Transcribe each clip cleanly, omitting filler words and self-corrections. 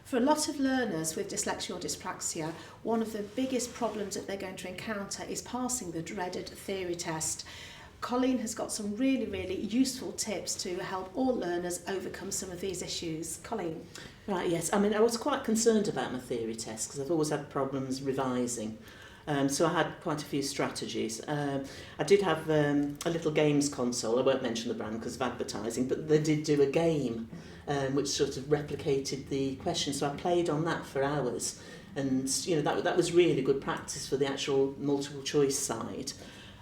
For a lot of learners with dyslexia or dyspraxia, one of the biggest problems that they're going to encounter is passing the dreaded theory test. Colleen has got some really useful tips to help all learners overcome some of these issues. Colleen? Right, yes. I mean, I was quite concerned about my theory test because I've always had problems revising. So I had quite a few strategies. I did have a little games console. I won't mention the brand because of advertising, but they did do a game which sort of replicated the questions. So I played on that for hours, and you know that was really good practice for the actual multiple choice side.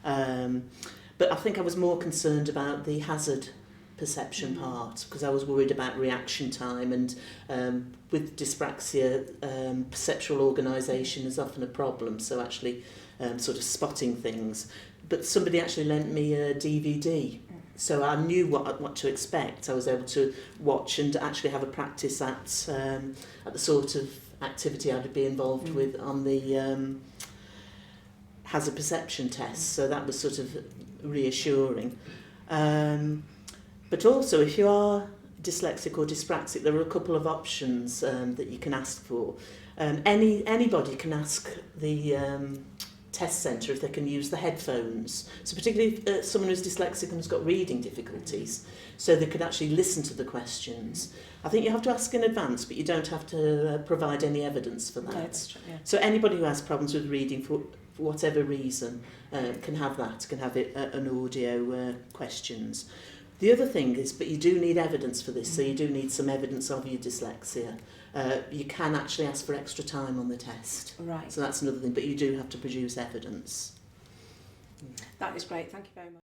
But I think I was more concerned about the hazard perception part because I was worried about reaction time, and with dyspraxia perceptual organisation is often a problem, so actually sort of spotting things. But somebody actually lent me a DVD, so I knew what to expect. I was able to watch and actually have a practice at the sort of activity I'd be involved with on the hazard perception test, so that was sort of reassuring. But also, if you are dyslexic or dyspraxic, there are a couple of options that you can ask for. Anybody can ask the test centre if they can use the headphones. So particularly if someone who's dyslexic and has got reading difficulties, so they could actually listen to the questions. I think you have to ask in advance, but you don't have to provide any evidence for that. No, that's true, yeah. So anybody who has problems with reading for whatever reason can have that, can have it an audio questions. The other thing is, but you do need evidence for this, so you do need some evidence of your dyslexia. You can actually ask for extra time on the test. Right. So that's another thing, but you do have to produce evidence. That is great, thank you very much.